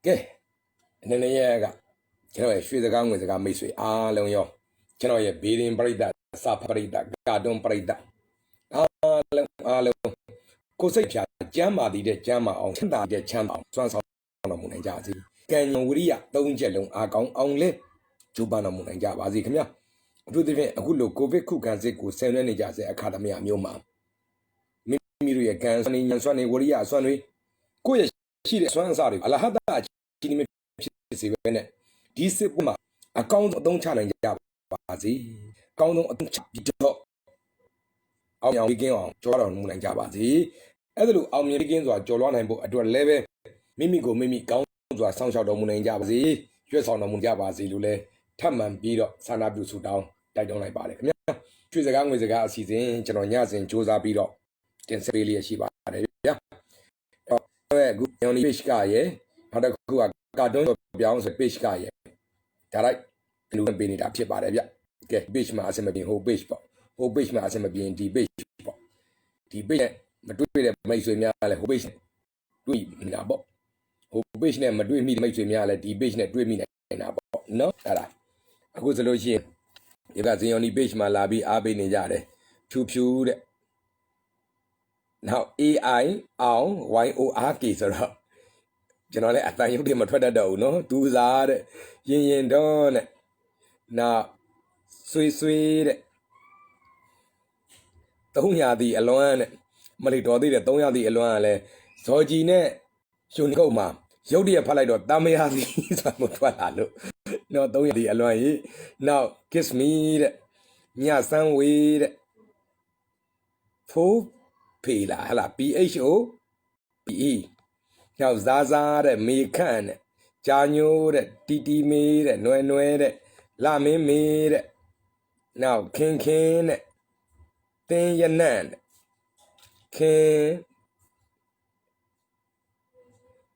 Ke nene yega kino ye shwe daga ngwe daga miswe long yo kino ye birin parida sa parida gadon parida long ko sai pya jama di de jama ong chanda de chanda swan sao no mu nai ja si kan yon wiriya 3 ချက်လုံးအာကောင်းအောင်လဲကျူပန်တော်မူနိုင်ကြပါစေခင်ဗျာအထူးသဖြင့်အခုလိုကိုဗစ်ခုခံစစ်ကိုဆင်နွှဲနေကြစေအခါသမယမျိုးမှာမိမိတို့ရဲ့ကံစွမ်းနေဉာဏ်စွမ်းနေဝရိယစွမ်းတွေကိုယ့်ရဲ့ရှိတဲ့စွမ်းအစတွေအလဟတအချင်းချင်းဖြစ်စေပဲနဲ့ဒီစစ်ပွဲမှာအကောင်းဆုံးအသုံးချနိုင်ကြပါစေအကောင်းဆုံးအသုံးချပြီးတော့အောင်မြင်ကင်းအောင်ကြောတော်မူနိုင်ကြပါစေအဲ့ဒါလိုအောင်မြင်ကင်းစွာကြော်လွှားနိုင်ဖို့အတွက်လည်းပဲမိမိကိုမိမိကောင်းစွာစောင့်ရှောက်တော်မူနိုင်ကြပါစေရွတ်ဆောင်တော်မူကြပါစေလို့လည်းထပ်မံပြီးတော့ဆန္ဒပြုဆုတောင်းတိုက်တွန်းလိုက်ပါတယ်ခင်ဗျာချွေစကားငွေစကားအစီအစဉ်ကျွန်တော်ညစဉ်စူးစမ်းပြီးတော့တင်ဆက်ပေးလျက်ရှိပါတယ်ဗျာအဲ့အခု Johnny Page ကရဲ့နောက်တစ်ခုကကာတွန်းပြောင်းဆို Page ကရဲ့ဒါလိုက်လူပေးနေတာဖြစ်ပါတယ်ဗျကဲ Page မှာအစမပြင်းဟို Page ပေါ့ဟို Page မှာအစမပြင်းဒီ Page ပေါ့ဒီ Page နဲ့မတွေ့တဲ့မိတ်ဆွေများလည်းဟို Page တွေ့နေတာပေါ့ဟို Page နဲ့မတွေ့မိတဲ့မိတ်ဆွေများလည်းဒီ Page နဲ့တွေ့မိနေတာပေါ့နော်အဲ့ဒါအခုဆိုလို့ရှိရင်ဒီက Johnny Page မှာလာပြီးအားပေးနေကြတယ်ဖြူဖြူတဲ့နောက် AI အောင် YORK ဆိုတော့ကျွန်တော်လည်းအတန်ရုပ်တွေမထွက်တတ်တော့ဘူးเนาะဒူစားတဲ့ရင်တော့နဲ့နောက်ဆွေတဲ့300တီအလွမ်းနဲ့မလီတော်သေးတယ်300တီအလွမ်းကလည်းဇော်ကြီးနဲ့ရှင်ကုတ်မှာရုပ်တရက်ဖတ်လိုက်တော့တမယာစီဆိုတာမထွက်လာလို့နော်300တီအလွမ်းကြီးနောက် kiss me တဲ့ညစမ်းဝေးတဲ့ဖိုးဖေးလာဟလာ PHO PE နောက်ဇာဇာတဲ့မေခန့်တဲ့ဂျာညိုးတဲ့တီတီမေးတဲ့နွယ်တဲ့လာမင်းမေးတဲ့နောက်ခင်တဲ့တင်းရနန့်တဲ့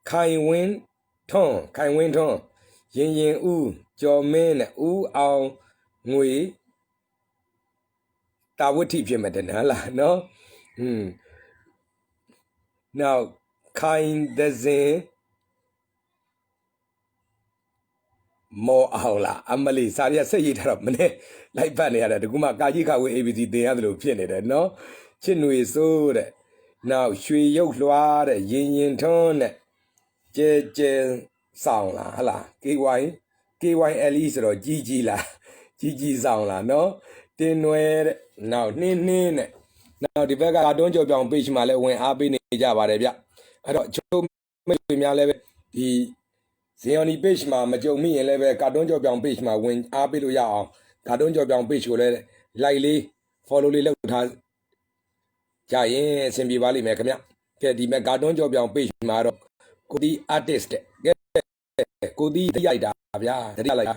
ခိုင်ဝင်းထွန်းရင်ဦးကျော်မင်းနဲ့ဦးအောင်ငွေတာဝတိဖြစ်မယ်တနာလားနော်နောက်ခိုင်သဇင်မောအောင်လားအမလီစာရဆက်ရထားတော့မနေ့လိုက်ပတ်နေရတယ်တကူမကာကြီးခဝေး ABC တင်ရတယ်လို့ဖြစ်နေတယ်နော်ချစ်ຫນွေစိုးတဲ့နောက်ရွှေရုပ်လွှားတဲ့ရင်ထွန်းတဲ့ကျဲဆောင်လားဟလား KYLE ဆိုတော့ကြီးလားကြီးဆောင်လားနော်တင်းနွယ်တဲ့နောက်နှင်းတဲ့နောက်ဒီဘက်ကကာတွန်းကြော်ပြောင် page မှာလည်းဝင်အားပေးနေကြပါတယ်ဗျအဲ့တော့ချိုးမိတ်ဆွေများလည်းပဲဒီJohnny Page မှာမကြုံမိရင်လည်းပဲကာတွန်းကြော်ပြောင် page မှာဝင်အားပေးလို့ရအောင်ကာတွန်းကြော်ပြောင် page ကိုလည်း like လေး follow လေးလုပ်ထားကြရင်အဆင်ပြေပါလိမ့်မယ်ခင်ဗျကဲဒီမဲ့ကာတွန်းကြော်ပြောင် page မှာတော့ကိုဒီ artist တဲ့ကဲကိုဒီရိုက်တာဗျာတတိယလိုက်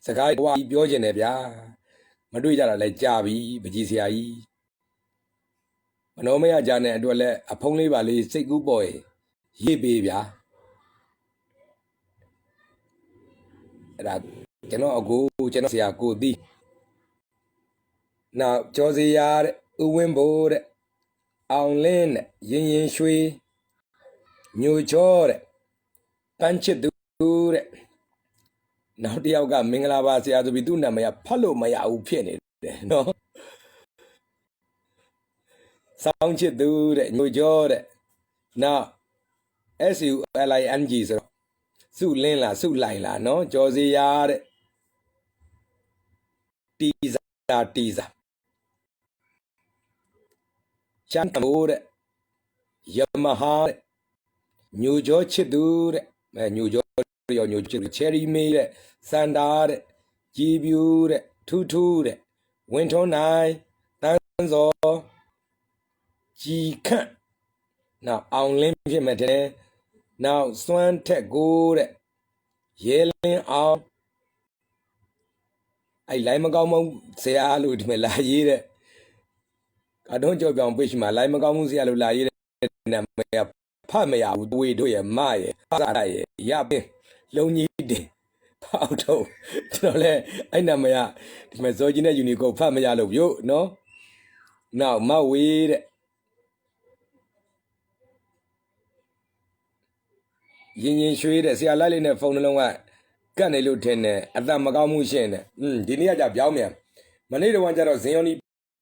စကားဘွားပြောကျင်တယ်ဗျာမတွေ့ကြတာလဲကြာပြီပကြီးဆရာကြီးမနှောမရကြတဲ့အတွက်လဲအဖုံးလေးပါလေးစိတ်ကူးပေါ်ရေးပေးဗျာအဲ့ဒါကျွန်တော်အကိုကျွန်တော်ဆရာကိုသီးနောက်ကျော်စီယာတဲ့ဥဝင်းဘိုးတဲ့အောင်လင်းတဲ့ရင်ရွှေညိုချောတဲ့တန်းချစ်သူတဲ့နောက်တစ်ယောက်ကမင်္ဂလာပါဆရာဆိုပြီးသူ့နာမည်ဖတ်လို့မရဘူးဖြစ်နေတယ်နော်စောင်းချစ်သူတဲ့ညိုချောတဲ့နောက် SULING ဆိုတော့စုလင်းလားစုလိုက်လားနော်ကျော်စီယာတဲ့တီဇာချမ်းမိုးတဲ့ယမဟာတဲ့ညိုကျော်ချစ်သူတဲ့ညိုကျော်ရောညိုချစ်သူချယ်ရီမေးတဲ့စန္ဒာတဲ့ကြည်ပြူတဲ့ထူးတဲ့ဝင်းထွန်းနိုင်တန်းစောကြည်ခန့်နောက်အောင်လင်းဖြစ်မဲ့တဲ့နောက်စွမ်းထက်ကိုတဲ့ရဲလင်းအောင်အဲ့လိုင်းမကောင်းမဆရာလို့ဒီမဲ့လာရေးတဲ့ကာတွန်းကြော်ပြောင် page မှာလိုင်းမကောင်းမှုဆရာလို့လာရေးတဲ့နာမည်ဖတ်မရဘူးတွေတို့ရဲ့မရဲ့စားရဲ့ရပင်းလုံကြီးတင်ဖောက်တော့ကျွန်တော်လည်းအဲ့နာမည်ဒီမဲ့ဇော်ကြီးနဲ့ယူနီကိုဖတ်မရလို့ပြုတ်နော်နောက်မဝေးတဲ့ ရင်ရွှေတဲ့ဆရာလိုက်လေးနဲ့ဖုန်းနှလုံးကကတ်နေလို့ထင်တယ်အတန်မကောင်းမှုရှင်းတယ်ဒီနေ့ကကြပြောင်းမြန်မနေ့တုန်းကကျတော့ဇင်ယောနီ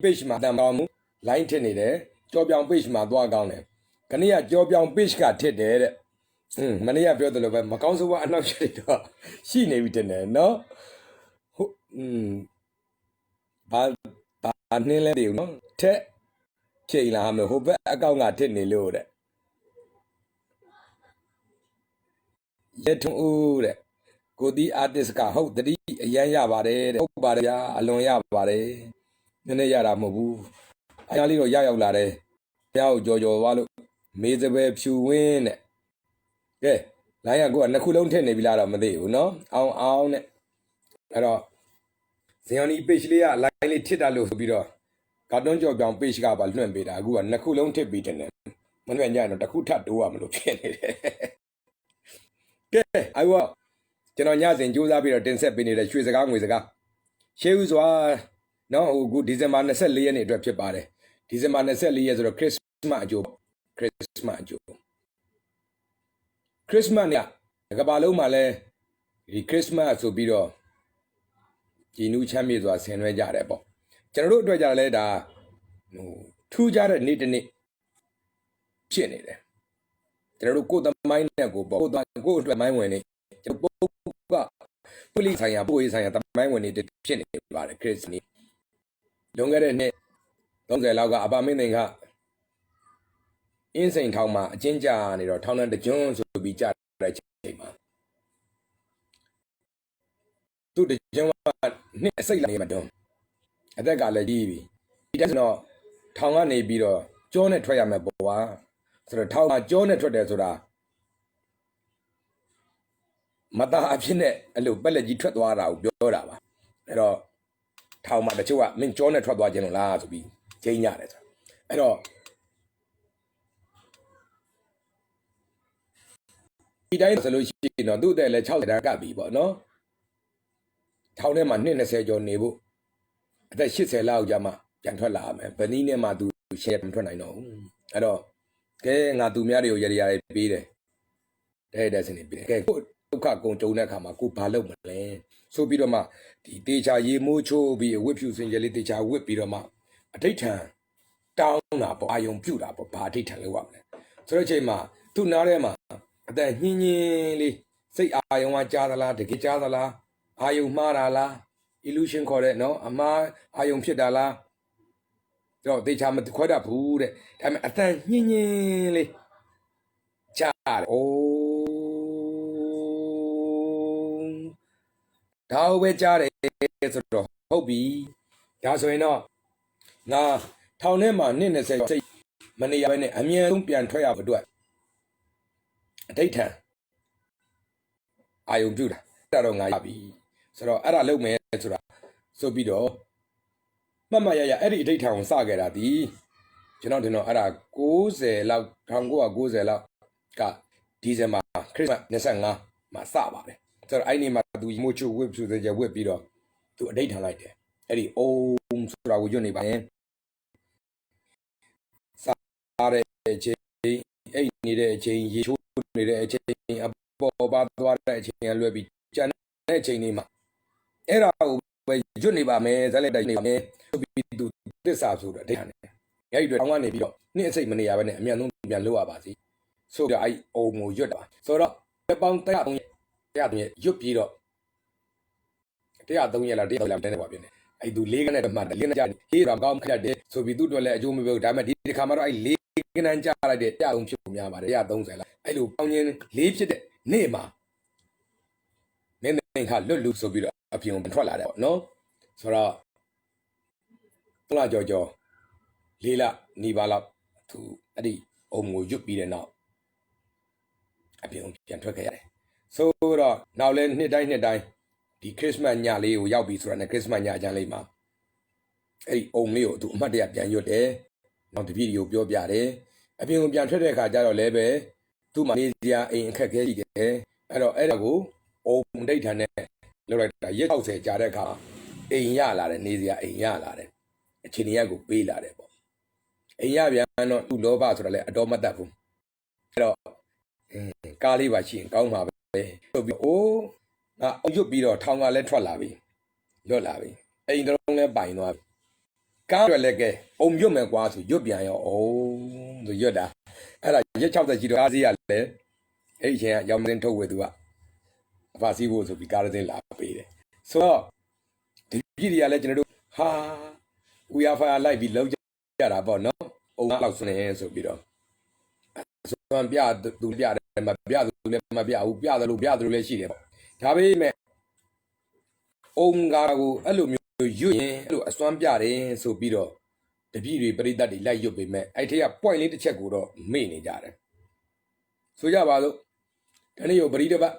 page မှာအတန်ကောင်းမှု line ထစ်နေတယ်ကြော်ပြောင် page မှာသွားကောင်းတယ်ခဏကကြော်ပြောင် page ကထစ်တယ်တဲ့မနေ့ကပြောသလိုပဲမကောင်းဆိုးဝါအနောက်ရှိတော့ရှိနေပြီတင်တယ်နော်ဟုတ်ဘာနှင်းလဲတည်ဘူးနော်ထက်ချိန်လာမလို့ဟိုဘက်အကောင့်ကထစ်နေလို့တဲ့ရထုံဦးတဲ့ကိုဒီ artist ကဟုတ်တတိအရန်ရပါတယ်တဲ့ဟုတ်ပါတယ်ဗျာအလွန်ရပါတယ်နည်းနည်းရတာမဟုတ်ဘူးအားလေးတော့ရောက်လာတယ်ဘုရားကိုကြော်သွားလို့မေးစပယ်ဖြူဝင်းတဲ့ကဲလိုင်းကကိုကနှစ်ခုလုံးထည့်နေပြီလားတော့မသိဘူးနော်အောင်တဲ့အဲ့တော့ဇင်ယောနီ page လေးက line လေးထစ်တာလို့ဆိုပြီးတော့ကာတွန်းကြော်ပြောင် page ကပါလွှင့်ပေးတာအခုကနှစ်ခုလုံးထစ်ပြီးတယ်မလွှင့်ကြရင်တော့တစ်ခုထပ်တိုးရမလို့ဖြစ်နေတယ်ကဲအဲ့တော့ကျွန်တော်ညစဉ်စူးစမ်းပြီးတော့တင်ဆက်ပေးနေတဲ့ရွှေစကားငွေစကားရှေးဦးစွာနော်ဟိုအခုဒီဇင်ဘာ24ရက်နေ့အတွက်ဖြစ်ပါတယ်ဒီဇင်ဘာ24ရက်ဆိုတော့ခရစ်စမတ်အကျိုးခရစ်စမတ်အကျိုးခရစ်စမတ်နေ့ကဘာလုံးမှာလဲဒီခရစ်စမတ်ဆိုပြီးတော့ကြည်နူးချမ်းမြေ့စွာဆင်နွှဲကြတယ်ပေါ့ကျွန်တော်တို့အတွက်ကြလဲဒါဟိုထူးခြားတဲ့နေ့တစ်နေ့ဖြစ်နေတယ်ကျွန်တော်တို့ကိုယ်သမိုင်းနဲ့ကိုပေါ့ကိုအတွက်မိုင်းဝင်နေကျွန်တော်ပုဂ္ဂိုလ်ကပုလိဆိုင်ရာပို့ရေးဆိုင်ရာသမိုင်းဝင်နေဖြစ်နေပါတယ်ခရစ်စနေ့လွန်ခဲ့တဲ့နှစ်30လောက်ကအဘမင်းသိန်ကအင်းစိန်ထောင်မှာအကျဉ်းချနေတော့ထောင်နဲ့တကျွန်းဆိုပြီးကြားတဲ့အချိန်မှာသူ့တကျွန်းကနှစ်အစိတ်လာနေမှတွန်းအသက်ကလည်းကြီးပြီဒီတက်ဆိုတော့ထောင်ကနေပြီးတော့ကြောနဲ့ထွက်ရမယ်ပေါ့ကွာဆိုတော့ထောင်မှာကြောနဲ့ထွက်တယ်ဆိုတာမသားအဖြစ်နဲ့အဲ့လိုပက်လက်ကြီးထွက်သွားတာကိုပြောတာပါအဲ့တော့ထောင်မှာတချို့ကမင်းကြောနဲ့ထွက်သွားခြင်းလို့လားဆိုပြီးချိန်ကြတယ်ဆိုအဲ့တော့ဒီတိုင်းဆိုလို့ရှိရင်တော့သူ့အသက်လည်း60တန်းကပ်ပြီပေါ့နော်ထောင်ထဲမှာ20ကျော်နေဖို့အသက်80လောက်ကြာမှပြန်ထွက်လာမယ်ဗနီးနဲ့မှသူရှယ်မထွက်နိုင်တော့ဘူးအဲ့တော့ကဲငါသူများတွေကိုရရပေးတယ်တဲ့စနေပေးတယ်ကဲကိုဒုက္ခကုန်ကြုံတဲ့အခါမှာကိုဘာလုပ်မလဲဆိုပြီးတော့မှဒီတေချာရေမိုးချိုးပြီးဝစ်ဖြူစင်ကြလေးတေချာဝစ်ပြီးတော့မှအဋိဋ္ဌံတောင်းတာပေါ့အာယုံပြုတ်တာပေါ့ဘာအဋိဋ္ဌံလုပ်ရမလဲဆိုတော့အချိန်မှာသူ့နားထဲမှာအတန်ညင်းညင်းလေးစိတ်အာယုံကကြားသလားတကယ်ကြားသလားအာယုံမှားတာလား illusion ခေါ်တဲ့နော်အမှားအာယုံဖြစ်တာလားတော့တေချာမခွဲတတ်ဘူးတဲ့ဒါပေမဲ့အတန်ညင်းညင်းလေးကြားတယ်အိုးဒါပဲကြားတယ်ဆိုတော့ဟုတ်ပြီဒါဆိုရင်တော့ငါထောင်ထဲမှာ20စိတ်မနေရဘဲနဲ့အမြဲတမ်းပြန်ထွက်ရဖို့အတွက်အဋိဋ္ဌံအာယုံပြုတာအဲ့တော့ငါရပြီဆိုတော့အဲ့ဒါလုပ်မယ်ဆိုတာဆိုပြီးတော့မှတ်မှတ်ရအဲ့ဒီအဋိဋ္ဌံကိုစခဲ့တာဒီကျွန်တော်တင်တော့အဲ့ဒါ90လောက်1990လောက်ကဒီဇင်ဘာခရစ်မတ်25မှာစပါတယ်ဆိုတော့အဲ့ဒီမှာသူမို့ချိုဝစ်ဖြူစကြဝစ်ပြီးတော့သူအဋိဋ္ဌံလိုက်တယ်အဲ့ဒီအုံဆိုတာကိုညွှန်နေပါရင်စားတဲ့အချိန်အိတ်နေတဲ့အချိန်ရေချိုးနေတဲ့အချိန်အပေါ်ပါသွားတဲ့အချိန်ကလွယ်ပြီးကျန်တဲ့အချိန်လေးမှာအဲ့ဒါကိုပဲညွှန်နေပါမယ်ဇက်လက်တိုက်နေပါမယ်ဆိုပြီးသူသစ္စာဆိုတော့အဋိဋ္ဌံနဲ့အဲ့ဒီတော့အောင်ကနေပြီးတော့နှစ်အစိတ်မနေရဘဲနဲ့အမြန်ဆုံးပြန်လို့ရပါစီဆိုတော့အဲ့အုံကိုရွတ်တာဆိုတော့ပေါင်း103ရက်ရွတ်ပြီးတော့103ရက်လား103ရက်တဲ့ကွာပြင်းတယ်အဲ့သူ၄ခနဲ့တမှတ်၄ခနဲ့ကြာဟေးတော့ကောင်းခက်တယ်ဆိုပြီးသူ့အတွက်လည်းအကျိုးမပြောဒါပေမဲ့ဒီတစ်ခါမှာတော့အဲ့၄ခနဲ့ကြာလိုက်တဲ့103ဖြစ်ပုံများပါတယ်130လားအဲ့လိုပေါင်းချင်း၄ဖြစ်တဲ့နေ့မှာမင်းသိန်းခလွတ်လူဆိုပြီးတော့အပြင်ထွက်လာတယ်ပေါ့နော်ဆိုတော့3လကျော်4လနီးပါးလောက်သူအဲ့ဒီအုံကိုရွတ်ပြီးတဲ့နောက်အပြင်ပြန်ထွက်ခဲ့ရတယ်ဆိုတော့နောက်လဲနှစ်တိုင်းဒီခရစ်စမတ်ညလေးကိုရောက်ပြီဆိုတာနဲ့ခရစ်စမတ်ညအကျမ်းလေးမှာအဲ့ဒီအုံလေးကိုသူအမှတ်တရပြန်ရွတ်တယ်နောက်တစ်ပြည့်ကိုပြောပြတယ်အပြင်ကိုပြန်ထွက်တဲ့အခါကျတော့လည်းပဲသူ့မှာနေစရာအိမ်အခက်ခဲရှိတယ်အဲ့တော့အဲ့ဒါကိုအုံဒိဋ္ဌာနဲ့လောက်လိုက်တာရက်60ကြာတဲ့အခါအိမ်ရလာတယ်နေစရာအိမ်ရလာတယ်အချိန်ရက်ကိုပေးလာတယ်ပေါ့အိမ်ရပြန်တော့သူ့လောဘဆိုတာလည်းအတော်မတတ်ဘူးအဲ့တော့ ကားလေးပါရှိရင်ကောင်းပါပဲဆိုပြီးအိုးငါအောင်ရွတ်ပြီးတော့ထောင်ကလည်းထွက်လာပြီလွတ်လာပြီအိမ်တုံးလည်းပိုင်သွားပြီကားရွက်လည်းကဲအုံရွတ်မယ်ကွာဆိုရွတ်ပြန်ရောအောင်ဆိုရွတ်တာအဲ့ဒါရက်60ရှိတော့ကားစီးရလဲအဲ့ဒီချိန်ကရောင်မင်းထုတ်ဝေသူကအဖစီးဖို့ဆိုပြီးကားတစ်လာပေးတယ်ဆိုတော့ဒီပြည်တွေကလည်းကျွန်တော်တို့ဟာဦးရဖာလိုက်ပြီးလောက်ကြတာပေါ့နော်အုံလောက်စနေဆိုပြီးတော့စွမ်းပြသူပြတယ်မပြသူလည်းမပြဘူးပြတယ်လို့လည်းရှိတယ်ပေါ့ဒါပေမဲ့အုံကားကိုအဲ့လိုမျိုးရွတ်ရင်အဲ့လိုအစွမ်းပြတယ်ဆိုပြီးတော့တပည့်တွေပြိတ္တတွေလိုက်ရွတ်ပေမဲ့အဲ့ထက်က point လေးတစ်ချက်ကိုတော့မေ့နေကြတယ်ဆိုကြပါစို့ဒီနေ့ကိုပရိသတ်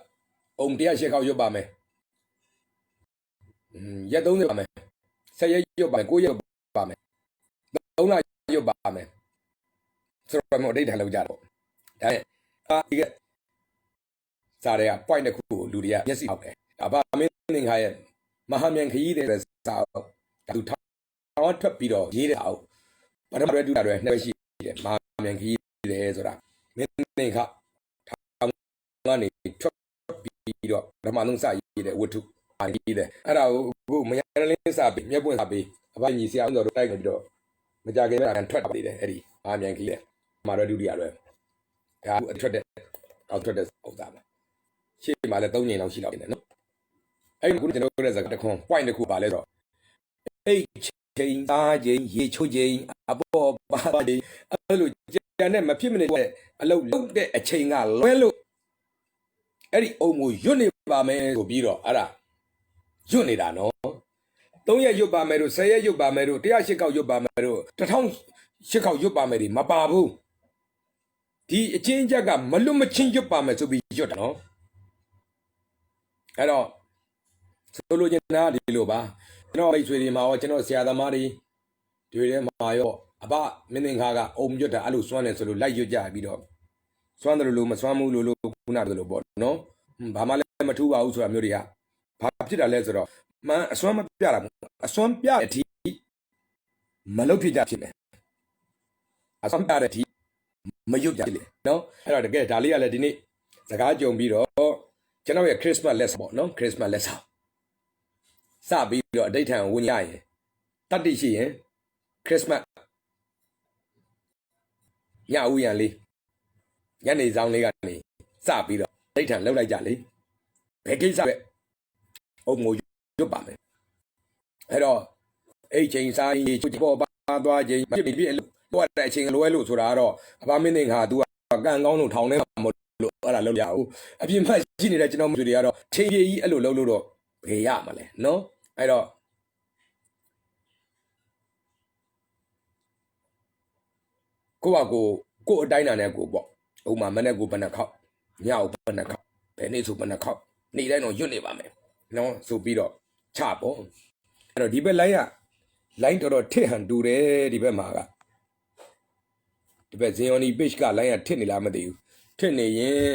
အုံ108ခေါက်ရွတ်ပါမယ်ရက်30ပါမယ်10ရက်ရွတ်ပါမယ်9ရက်ပါမယ်3လရွတ်ပါမယ်ဆိုတော့မအတိတ်ထန်လောက်ကြတော့ဒါနဲ့ဒီကစားတဲ့ point တစ်ခုကိုလူတွေကမျက်စိအောက်တယ်ဒါပါမင်းသင်္ခါရဲ့မဟာမြန်ခရီးတဲ့စာသူထောင်ထွက်ပြီးတော့ရေးတဲ့အောက်ပထမရွက်ဒုတိယရွက်နှစ်ရှိတယ်မဟာမြန်ခရီးတယ်ဆိုတာမင်းသင်္ခါထောင်ကနေထွက်ပြီးတော့ပထမဆုံးစရေးတဲ့ဝတ္ထုအားကြီးတယ်အဲ့ဒါကိုအခုမရလင်းစာပြီးမျက်ပွင့်စာပြီးအဘညီဆရာဦးတော်တို့တိုက်နေပြီးတော့မကြခင်ကထွက်ပါသေးတယ်အဲ့ဒီမဟာမြန်ခရီးတယ်ပထမရွက်ဒုတိယရွက်ဒါအထွက်တဲ့အောက်ထွက်တဲ့ဥစ္စာပါရှေ့မှာလည်း3ချိန်လောက်ရှိတော့နေတယ်နော်အဲ့ဒီခုကျွန်တော်တို့ရဲ့စကားတစ်ခွန်း point တစ်ခုပါလဲတော့အိတ်ချိန်သားချိန်ရေချိုးချိန်အပေါ်ပါချိန်အဲ့လိုကြံတဲ့မဖြစ်မနေတဲ့အလုပ်လုပ်တဲ့အချိန်ကလွဲလို့အဲ့ဒီအုံကိုရွတ်နေပါမယ်ဆိုပြီးတော့အဲ့ဒါရွတ်နေတာနော်3ရက်ရွတ်ပါမယ်တို့10ရက်ရွတ်ပါမယ်တို့108ခေါက်ရွတ်ပါမယ်တို့1008ခေါက်ရွတ်ပါမယ်ဒီမပါဘူးဒီအချင်းချက်ကမလွတ်မချင်းရွတ်ပါမယ်ဆိုပြီးရွတ်တာနော်အဲ့တော့ဆိုလိုချင်တာဒီလိုပါကျွန်တော်မိတ်ဆွေတွေမှာရောကျွန်တော်ဆရာသမားတွေထဲမှာရောအဘမင်းသင်္ခါကအုံရွတ်တာအဲ့လိုစွမ်းတယ်ဆိုလို့လိုက်ရွတ်ကြပြီးတော့စွမ်းတယ်လို့မစွမ်းဘူးလို့ခုနကလိုပေါ့နော်ဘာမှလည်းမထူးပါဘူးဆိုတာမျိုးတွေကဘာဖြစ်တာလဲဆိုတော့မှန်အစွမ်းမပြတာဘူးအစွမ်းပြတဲ့အထိမလုပ်ဖြစ်ကြဖြစ်မယ်အစွမ်းပြတဲ့အထိမရွတ်ကြဖြစ်လေနော်အဲ့တော့တကယ်ဒါလေးကလည်းဒီနေ့စကားကြုံပြီးတော့ကျွန်တော်ရဲ့ Christmas lesson ပေါ့နော် Christmas lesson စပြီးတော့အဋိဌံဝင်ရရင်တတိရှိရင် Christmas ညဦးရန်လေးညနေဆောင်လေးကနေစပြီးတော့အဋိဌံလှုပ်လိုက်ကြလေဘယ်ကိစ္စပဲအုံကိုရွတ်ပါမယ်အဲ့တော့အဲ့ချိန်စားရေးချိုးပေါ်ပါသွားချိန်ပြည့်လို့တော့တဲ့အချိန်လွဲလို့ဆိုတာကတော့အဘမင်းသင်္ခါ तू ကံကောင်းလို့ထောင်ထဲမှာမလို့အဲ့ဒါလုပ်ရအောင်အပြင်မှာရှိနေတဲ့ကျွန်တော်မျိုးတွေကတော့ချိန်ကြီးအဲ့လိုလုပ်လို့တော့ဘယ်ရမှာလဲနော်အဲ့တော့ကိုအတိုင်းတာနဲ့ကိုပေါ့ဥမာမနေ့ကိုဘယ်နှခေါက်ညကိုဘယ်နှခေါက်ဘယ်နေ့ဆိုဘယ်နှခေါက်နေ့တိုင်းတော့ရွတ်နေပါမယ်နော်ဆိုပြီးတော့ချပေါ့အဲ့တော့ဒီဘက်လိုင်းတော်တော်ထစ်ဟန်တူတယ်ဒီဘက်မှာကဒီဘက်ဇင်ယွန်နီ page ကလိုင်းကထစ်နေလားမသိဘူးထစ်နေရင်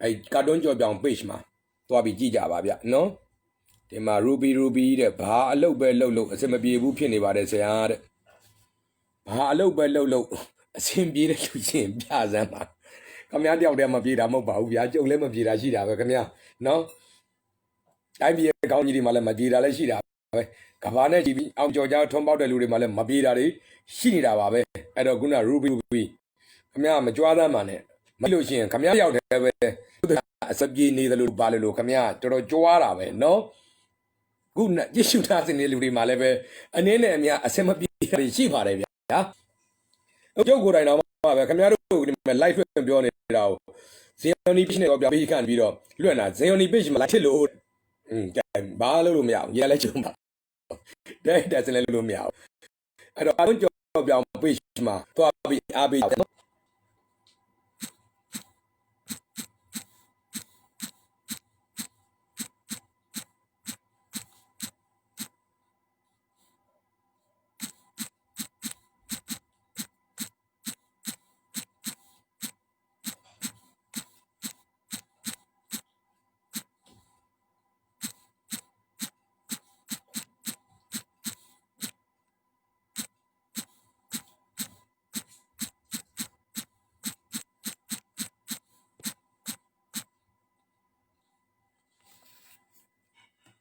အဲ့ကာတွန်းကြော်ပြောင် page မှာသွားပြီးကြည့်ကြပါဗျနော်ဒီမှာ ruby တဲ့ဘာအလုပ်ပဲလုပ်အစင်မပြေဘူးဖြစ်နေပါတယ်ဆရာတဲ့ဘာအလုပ်ပဲလုပ်အစင်ပြေတဲ့လူချင်းပြစမ်းပါခင်ဗျားတယောက်တည်းမပြေတာမဟုတ်ပါဘူးဗျာကြုံလည်းမပြေတာရှိတာပဲခင်ဗျာနော်တိုင်းပြည်ရဲ့ကောင်းကြီးတွေမှာလည်းမပြေတာလည်းရှိတာပဲကဘာနဲ့ကြည့်ပြီးအောင်ကြော်ကြားထွန်းပေါက်တဲ့လူတွေမှာလည်းမပြေတာတွေရှိနေတာပါပဲအဲ့တော့ခုန ruby ခင်ဗျားမကြွားသမ်းပါနဲ့မလို့ရှိရင်ခင်ဗျားတယောက်တည်းပဲအစပြေနေတယ်လို့ပါလို့ခင်ဗျားတော်တော်ကြွားတာပဲနော်ခုကြည့်ရှုထားတဲ့လူတွေမှာလည်းပဲအနည်းနဲ့အများအစမပြေတာရှိပါတယ်ဗျာကျုပ်ကိုယ်တိုင်တော့ပါပဲခင်ဗျားတို့ဒီမှာ live လွှင့်ပြောနေတာကိုဇင်ယွန်နီ page နဲ့ပြောပြီးခန့်ပြီးတော့လွှင့်တာဇင်ယွန်နီ page မှာ live ဖြစ်လို့ဘာလို့မရဘူးရေလည်းကျုံပါတဲ့စလဲလို့မရဘူးအဲ့တော့အားလုံးကြော်ပြောင်း page မှာသွားပြီးအားပေး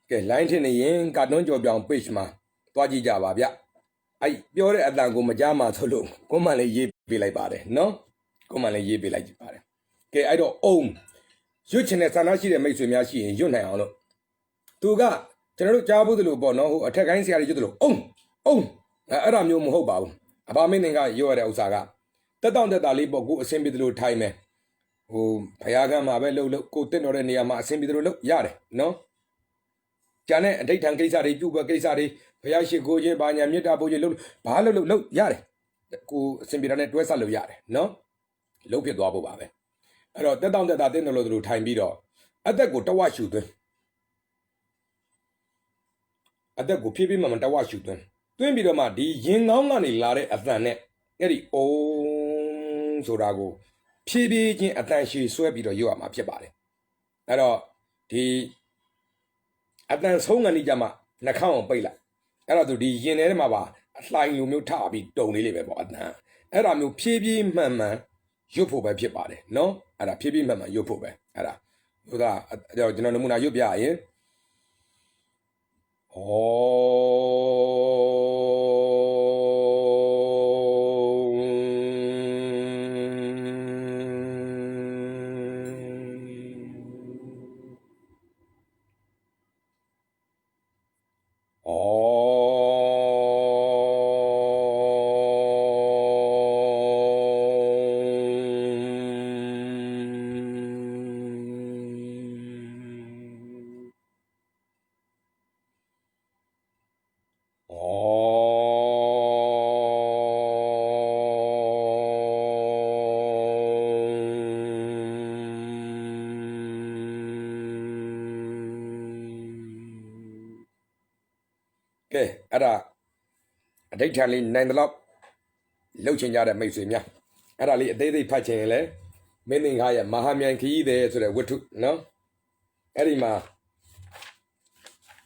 ကဲ line ထင်နေရင်ကာတွန်းကြော်ပြောင် page မှာတွားကြည့်ကြပါဗျအဲ့ပြောတဲ့အတန်ကိုမကြားမှာဆိုလို့ကိုမလေးရေးပေးလိုက်ပါတယ်နော်ကိုမလေးရေးပေးလိုက်ကြပါတယ်ကဲအဲ့တော့အုံရွတ်ချင်တဲ့ဆန္ဒရှိတဲ့မိတ်ဆွေများရှိရင်ရွတ်နိုင်အောင်လို့သူကကျွန်တော်တို့ကြားဖို့သလိုပေါ့နော်ဟိုအထက်ကိုင်းဆရာကြီးရွတ်သလိုအုံအဲ့ဒါမျိုးမဟုတ်ပါဘူးအဘမင်းကရွတ်ရတဲ့ဥစ္စာကတက်တောင့်တက်တာလေးပေါ့ကိုအဆင်ပြေသလိုထိုင်မယ်ဟိုဘုရားကမှာပဲလှုပ်ကိုတက်တော်တဲ့နေရာမှာအဆင်ပြေသလိုလှုပ်ရတယ်နော်ကျန်တဲ့အဋိဌံကိစ္စတွေပြုဘကိစ္စတွေဘုရားရှိခိုးခြင်းဘာညာမေတ္တာပို့ခြင်းလှုပ်ဘာလှုပ်ရတယ်ကိုအဆင်ပြေတာနဲ့တွဲဆက်လို့ရတယ်နော်လှုပ်ဖြစ်သွားဖို့ပါပဲအဲ့တော့တက်တောင့်တက်တာတင်းတော်လို့ထိုင်ပြီးတော့အသက်ကိုတဝရှူသွင်းအသက်ကိုဖြည်းဖြည်းမှတဝရှူသွင်းပြီးတော့မှဒီရင်ကောင်းကနေလာတဲ့အသံနဲ့အဲ့ဒီအုံဆိုတာကိုဖြည်းဖြည်းချင်းအတန်ရှည်ဆွဲပြီးတော့ရွတ်ရမှာဖြစ်ပါတယ်အဲ့တော့ဒီအတန်ဆုံးကနေကြမှာနှာခေါင်းအောင်ပိတ်လိုက်အဲ့တော့သူဒီရင်ထဲမှာပါအလှိုင်လိုမျိုးထပြီးတုံလေးလေးပဲပေါ့အတန်အဲ့ဒါမျိုးဖြည်းဖြည်းမှန်ရွတ်ဖို့ပဲဖြစ်ပါတယ်နော်အဲ့ဒါဖြည်းဖြည်းမှန်ရွတ်ဖို့ပဲအဲ့ဒါဟိုကကျွန်တော်နမူနာရွတ်ပြရင်ကဲအဲ့ဒါအဋိဌာန်လေးနိုင်တော့လှုပ်ချင်ကြတဲ့မိတ်ဆွေများအဲ့ဒါလေးအသေးသေးဖတ်ချင်ရင်လည်းမင်းသင်္ကားရဲ့မဟာမြိုင်ခရီးသည်ဆိုတဲ့ဝတ္ထုနော်အဲ့ဒီမှာ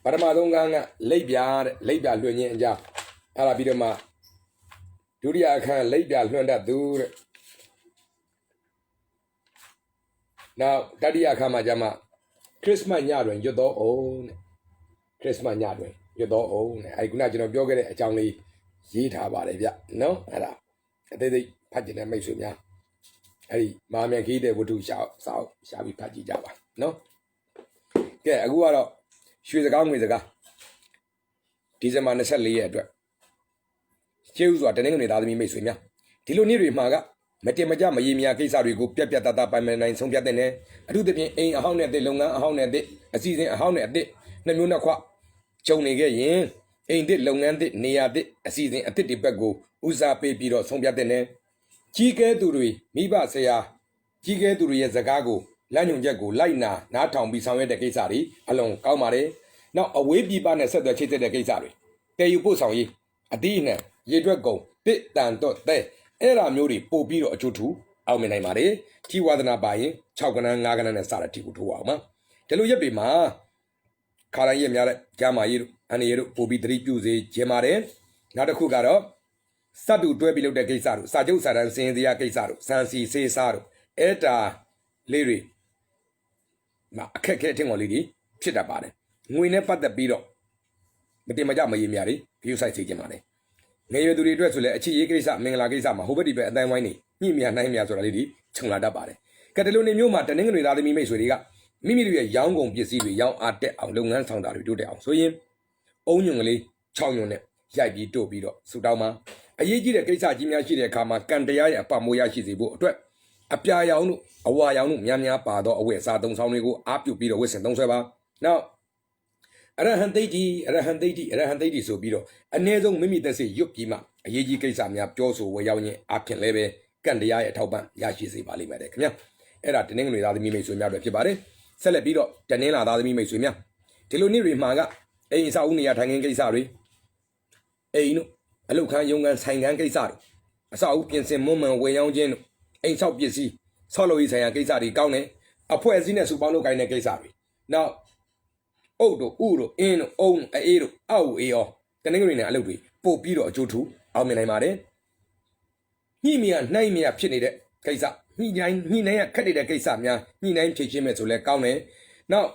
ပထမဆုံးကလိပ်ပြတဲ့လိပ်ပြလွှင့်ခြင်းအကြောင်းအဲ့ဒါပြီးတော့မှဒုတိယအခန်းလိပ်ပြလွှင့်တတ်သူတဲ့နောက်တတိယအခန်းမှာကျမှခရစ်စမတ်ညတွင်ရွတ်တော်အောင်တဲ့ခရစ်စမတ်ညတွင်ရွတ်တော်အောင်တဲ့အဲ့ခုနကျွန်တော်ပြောခဲ့တဲ့အကြောင်းလေးရေးထားပါတယ်ဗျနော်အဲ့ဒါအသေးသေးဖတ်ကြည့်တဲ့မိတ်ဆွေများအဲ့ဒီမဟာမြိုင်ခရီးတဲ့ဝတ္ထုရှာပြီးဖတ်ကြည့်ကြပါနော်ကဲအခုကတော့ရွှေစကားငွေစကားဒီဇင်ဘာ24ရက်အတွက်ကျေးဇူးစွာတနင်္ဂနွေသားသမီးမိတ်ဆွေများဒီလိုနေ့တွေမှာကမတင်မကြမရေမြာကိစ္စတွေကိုပြက်ပြက်တတပိုင်ပိုင်နိုင်ဆုံးဖြတ်တဲ့နဲ့အထူးသဖြင့်အိမ်အဟောင်းနဲ့အသစ်လုပ်ငန်းအဟောင်းနဲ့အသစ်အစီအစဉ်အဟောင်းနဲ့အသစ်နှစ်မျိုးနှစ်ခွကြုံနေခဲ့ရင်အိမ်သစ်လုပ်ငန်းသစ်နေရာသစ်အစီအစဉ်အသစ်တွေဘက်ကိုဦးစားပေးပြီးတော့ဆုံးဖြတ်တဲ့နဲ့ကြီးကဲသူတွေမိဘဆရာကြီးကဲသူတွေရဲ့စကားကိုလမ်းညွှန်ချက်ကိုလိုက်နားထောင်ပြီးဆောင်ရွက်တဲ့ကိစ္စတွေအလုံးကောင်းပါတယ်နောက်အဝေးပြည်ပနဲ့ဆက်သွယ်ချိတ်ဆက်တဲ့ကိစ္စတွေတည်ယူပို့ဆောင်ရေးအတိအနှံရေတွက်ကုန်တစ်တန်တော့တဲ့အဲ့ဒါမျိုးတွေပို့ပြီးတော့အကျိုးထူအောင်မြင်နိုင်ပါတယ်ထီဝါဒနာပါရင်6ကနန်း9ကနန်းနဲ့စတဲ့ထီကိုထိုးအောင်ပါဒီလိုရက်တွေမှာခါတိုင်းရက်များတဲ့ဂျာမာရီတို့အန်ရီတို့ပို့ပြီးသတိပြုစေခြင်းပါတယ်နောက်တစ်ခုကတော့စတူတွဲပြီးလုပ်တဲ့ကိစ္စတို့စာချုပ်စာတမ်းစင်စရာကိစ္စတို့စံစီစေးစားတို့အဲ့ဒါလေးတွေအခက်အခဲအထင်ပေါ်လေးတွေဖြစ်တတ်ပါတယ်ငွေနဲ့ပတ်သက်ပြီးတော့မတင်မကြမရေမြတွေဂရုစိုက်စေခြင်းပါတယ်ငယ်ရွယ်သူတွေအတွက်ဆိုလည်းအချစ်ရေးကိစ္စမင်္ဂလာကိစ္စမှာဟိုဘက်ဒီဘက်အတိုင်းဝိုင်းနေညှိမြနှိုင်းမြဆိုတာလေးတွေခြုံလာတတ်ပါတယ်ကဲဒီလိုနေမျိုးမှာတနင်္ဂနွေသားသမီးမိတ်ဆွေတွေကမိမိတို့ရဲ့ရောင်းကုန်ပစ္စည်းတွေရောင်းအားတက်အောင်လုပ်ငန်းဆောင်တာတွေတိုးတက်အောင်ဆိုရင်အုံညွန်ကလေး6ညွန်နဲ့ရိုက်ပြီးတို့ပြီးတော့ဆူတောင်းမှာအရေးကြီးတဲ့ကိစ္စကြီးများရှိတဲ့အခါမှာကံတရားရဲ့အပမိုးရရှိစေဖို့အတွက်အပြာရောင်တို့အဝါရောင်တို့များများပါသောအဝတ်အစားသုံးဆောင်တွေကိုအားပြုပြီးတော့ဝတ်ဆင်သုံးဆွဲပါနောက်အရဟံသိတိဆိုပြီးတော့အ ਨੇ ဆုံးမိမိသက်စေရွတ်ပြီးမှအရေးကြီးကိစ္စများပြောဆိုဝေရောက်ရင်အဖြစ်လည်းပဲကံတရားရဲ့အထောက်ပံ့ရရှိစေပါလိမ့်မယ်တဲ့ခင်ဗျာအဲ့ဒါတနင်္ဂနွေသားသမီးမိတ်ဆွေများတို့ဖြစ်ပါတယ်ဆက်လက်ပြီးတော့တနင်္လာသားသမီးမိတ်ဆွေများဒီလိုနေ့တွေမှာကအိမ်အဆောက်အဦနေရာထိုင်ခင်းကိစ္စတွေအိမ်တို့အလုတ်ခန်းရုံးခန်းဆိုင်ခန်းကိစ္စတွေအဆောက်အဦပြင်ဆင်မွမ်းမံဝယ်ရောင်းခြင်းတို့အိမ်ဆောက်ပစ္စည်းဆောက်လုပ်ရေးဆိုင်ရာကိစ္စတွေကောင်းတယ်အဖွဲ့အစည်းနဲ့စုပေါင်းလုပ်ကိုင်တဲ့ကိစ္စတွေနောက်အုတ်တို့ဥတို့အင်းတို့အုံအေးတို့အောက်အေးရောတနင်္ဂနွေနေ့အလုပ်တွေပို့ပြီးတော့အကျိုးထူအောင်မြင်နိုင်ပါတယ်ညှိမြနှိုင်းမြဖြစ်နေတဲ့ကိစ္စညှိနှိုင်းရခက်နေတဲ့ကိစ္စများညှိနှိုင်းဖြေရှင်းမယ်ဆိုလဲကောင်းတယ်နောက်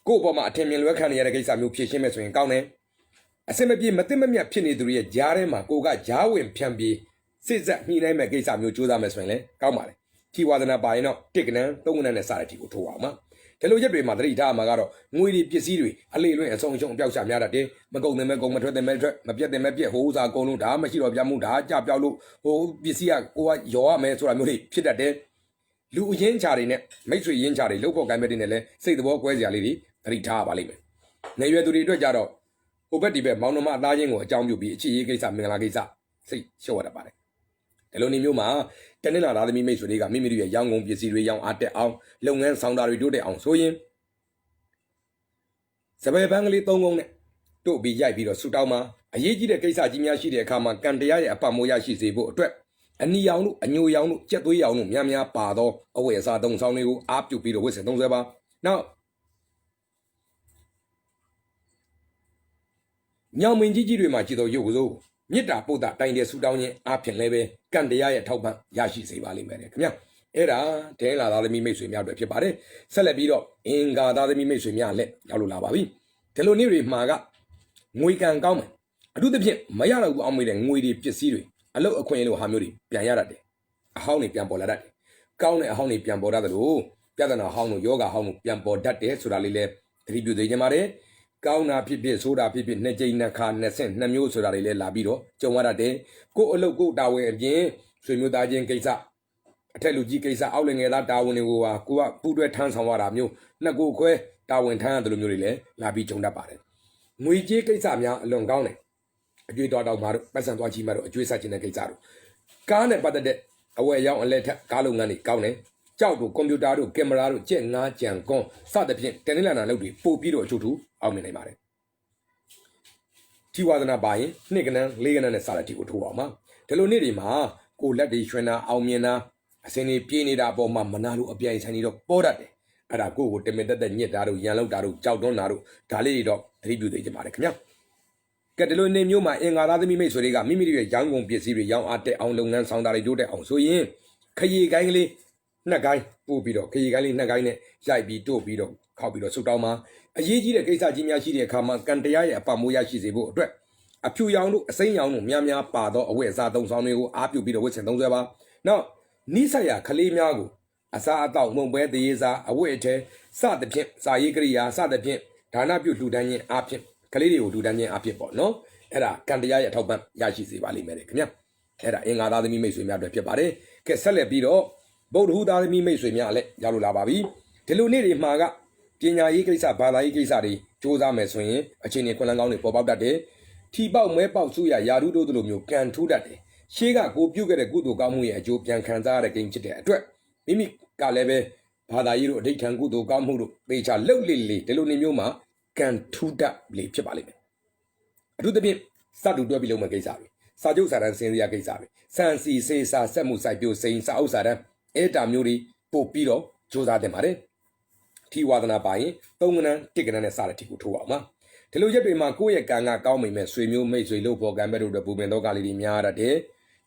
ကိုယ့်ဘောမှာအထင်မြင်လွဲခံနေရတဲ့ကိစ္စမျိုးဖြည့်ရှင်းမဲ့ဆိုရင်ကောင်းတယ်အစင်မပြေမသိမမြတ်ဖြစ်နေသူရဲ့ကြားထဲမှာကိုကကြားဝင်ဖြန့်ပြီးစစ်ဆက်ညှိနှိုင်းမဲ့ကိစ္စမျိုးကြိုးစားမယ်ဆိုရင်လည်းကောင်းပါလေထီဝါဒနာပါရင်တော့တစ်ကနန်းသုံးကနန်းနဲ့စတဲ့ထီကိုထိုးအောင်ပါဒီလိုရက်တွေမှာသတိထားမှာကတော့ငွေတွေပစ္စည်းတွေအလေလွင့်အဆုံးရှုံးအပြောက်ချများတတ်တယ်မကုန်တယ်မဲ့ကုန်မထွက်တယ်မဲ့ထွက်မပြတ်တယ်မဲ့ပြက်ဟိုးစားကုန်လို့ဒါမရှိတော့ပြမှုဒါကြပြောက်လို့ဟိုပစ္စည်းကကိုကရောရမယ်ဆိုတာမျိုးတွေဖြစ်တတ်တယ်လူအရင်းချာတွေနဲ့မိတ်ဆွေရင်းချာတွေလှုပ်ဖို့ကိုင်းမဲ့တွေနဲ့လည်းစိတ်သဘောကွဲစရာလေးတွေသတိထားပါလိမ့်မယ်နေရွယ်သူတွေအတွက်ကြတော့ဟိုဘက်ဒီဘက်မောင်နှမအသားချင်းကိုအကြောင်းပြုပြီးအချစ်ရေးကိစ္စမင်္ဂလာကိစ္စစိတ်လျှော့ရတတ်ပါတယ်ဒီလိုနေမျိုးမှာတနင်္လာသားသမီးမိတ်ဆွေတွေကမိမိတို့ရဲ့ရောင်းကုန်ပစ္စည်းတွေရောင်းအားတက်အောင်လုပ်ငန်းဆောင်တာတွေတိုးတက်အောင်ဆိုရင်စပယ်ပန်းကလေး၃ကုန်းနဲ့တို့ပြီးရိုက်ပြီးတော့ဆူတောင်းမှာအရေးကြီးတဲ့ကိစ္စကြီးများရှိတဲ့အခါမှာကံတရားရဲ့အပမိုးရရှိစေဖို့အတွက်အနီရောင်တို့အညိုရောင်တို့ကြက်သွေးရောင်တို့များများပါသောအဝတ်အစားသုံးဆောင်တွေကိုအားပြုပြီးတော့ဝတ်ဆင်သုံးဆွဲပါနောက်ညောင်မင်းကြီးတွေမှာကြည်တော်ရုပ်ကစိုးမြစ်တာပို့တာတိုင်တဲ့ဆူတောင်းခြင်းအပြင်လည်းပဲကံတရားရဲ့ထောက်ပံ့ရရှိစေပါလိမ့်မယ်ခင်ဗျာအဲ့ဒါဒဲလာသားသမီးမိတ်ဆွေများတွေဖြစ်ပါတယ်ဆက်လက်ပြီးတော့အင်္ဂါသားသမီးမိတ်ဆွေများလက်ရောက်လို့လာပါပြီဒီလိုနေ့တွေမှာကငွေကံကောင်းမယ်အထူးသဖြင့်မရတော့ဘူးအောင်မေးတဲ့ငွေတွေပစ္စည်းတွေအလုတ်အခွင့်အရေးလိုဟာမျိုးတွေပြန်ရတတ်တယ်အဟောင်းတွေပြန်ပေါ်လာတတ်တယ်ကောင်းတဲ့အဟောင်းတွေပြန်ပေါ်တတ်တယ်လို့ပြဿနာဟောင်းတို့ယောဂဟောင်းတို့ပြန်ပေါ်တတ်တယ်ဆိုတာလေးလည်းသတိပြုသိကြပါတယ်ကောင်းတာဖြစ်ဖြစ်ဆိုးတာဖြစ်ဖြစ်နှစ်ကြိမ်နှစ်ခါနှစ်ဆင့်နှစ်မျိုးဆိုတာတွေလည်းလာပြီးတော့ကြုံရတတ်တယ်ကိုယ်အလုတ်ကိုတာဝန်အပြင်ဆွေမျိုးသားချင်းကိစ္စအထက်လူကြီးကိစ္စအောက်လင်ငယ်သားတာဝန်တွေကိုကကိုကပူးတွဲထမ်းဆောင်ရတာမျိုးနှစ်ကိုခွဲတာဝန်ထမ်းရတယ်လို့မျိုးတွေလည်းလာပြီးကြုံတတ်ပါတယ်ငွေကြေးကိစ္စများအလွန်ကောင်းတယ်အကျွေးတော်တောက်မှာတို့ပတ်စံသွားချီမှာတို့အကျွေးဆက်ခြင်းတဲ့ကိစ္စတို့ကားနဲ့ပတ်သက်တဲ့အဝယ်ရောက်အလဲထက်ကားလုပ်ငန်းတွေကောင်းတယ်ကြောက်တို့ကွန်ပျူတာတို့ကင်မရာတို့ကြက်ငါးကြံကွန်စသဖြင့်တနင်္လာနာလုပ်တွေပို့ပြီးတော့အချို့ထူအောင်မြင်နိုင်ပါတယ်ထီဝါဒနာပါရင်နှစ်ကနန်းလေးကနန်းနဲ့စတဲ့ထီကိုထိုးအောင်ပါဒီလိုနေ့တွေမှာကိုလက်တွေရွှင်တာအောင်မြင်တာအစင်းတွေပြေးနေတာအပေါ်မှာမနာလို့အပြိုင်ဆိုင်နေတော့ပေါ်တတ်တယ်အဲ့ဒါကိုတမင်တက်ညစ်တာတို့ရန်လောက်တာတို့ကြောက်တွန်းတာတို့ဒါလေးတွေတော့သတိပြုသိကြပါတယ်ခင်ဗျာကဲဒီလိုနေမျိုးမှာအင်္ဂါသားသမီးမိတ်ဆွေတွေကမိမိတို့ရဲ့ရောင်းကုန်ပစ္စည်းတွေရောင်းအားတက်အောင်လုပ်ငန်းဆောင်တာတွေတိုးတက်အောင်ဆိုရင်ခရီကိုင်းကလေးနှစ်ကိုင်းပို့ပြီးတော့ခရီကိုင်းလေးနှစ်ကိုင်းနဲ့ရိုက်ပြီးတို့ပြီးတော့ခောက်ပြီးတော့ဆုတောင်းမှာအရေးကြီးတဲ့ကိစ္စကြီးများရှိတဲ့အခါမှာကံတရားရဲ့အပမိုးရရှိစေဖို့အတွက်အဖြူရောင်တို့အစိမ်းရောင်တို့များများပါသောအဝတ်အစားသုံးဆောင်တွေကိုအားပြုပြီးတော့ဝတ်ဆင်သုံးဆွဲပါနောက်နိဆက်ရခလေးများကိုအစားအသောက်မုံပွဲတရေစာအဝတ်အထည်စသဖြင့်စာရေးကရိယာစသဖြင့်ဒါနပြုလှူဒန်းခြင်းအားဖြင့်ကလေးတွေကိုလှူဒန်းခြင်းအားဖြင့်ပေါ့နော်အဲ့ဒါကံတရားရဲ့အထောက်ပံ့ရရှိစေပါလိမ့်မယ်ခင်ဗျအဲ့ဒါအင်္ဂါသားသမီးမိတ်ဆွေများတွေဖြစ်ပါတယ်ကဲဆက်လက်ပြီးတော့ဗုဒ္ဓဟူသားသမီးမိတ်ဆွေများလည်းရောက်လို့လာပါပြီဒီလိုနေ့တွေမှာကပညာရေးကိစ္စဘာသာရေးကိစ္စတွေစ조사မယ်ဆိုရင်အချိန်နဲ့ခွန်လန်းကောင်းတွေပေါ်ပေါက်တတ်တယ်ထီပေါက်မဲပေါက်စုရယာဓုတို့လိုမျိုးကံထူးတတ်တယ်ရှေးကကိုပြုတ်ခဲ့တဲ့ကုသိုလ်ကောင်းမှုရဲ့အကျိုးပြန်ခံစားရတဲ့ကိန်းဖြစ်တဲ့အတွက်မိမိကလည်းပဲဘာသာရေးတို့အဋိဌံကုသိုလ်ကောင်းမှုတို့ပေချာလှုပ်လေလေဒီလိုနေမျိုးမှာကံထူးတတ်လေဖြစ်ပါလိမ့်မယ်အထူးသဖြင့်စတူတွဲပြီးလုံးမဲ့ကိစ္စတွေစာချုပ်စာတမ်းစင်စရာကိစ္စတွေစံစီစေစာဆက်မှုစိုက်ပျိုးစိန်စာအုပ်စာတမ်းအဲ့တာမျိုးတွေပို့ပြီးတော့စ조사တင်ပါတယ်ထီဝါဒနာပါရင်သုံးကနန်းတစ်ကနန်းနဲ့စတဲ့ထီကိုထိုးအောင်ပါဒီလိုရက်တွေမှာကိုယ့်ရဲ့ကံကကောင်းမိမဲ့ဆွေမျိုးမိတ်ဆွေလို့ပေါ်ကံပဲတို့ပူပင်တော့ကလေးတွေများရတဲ့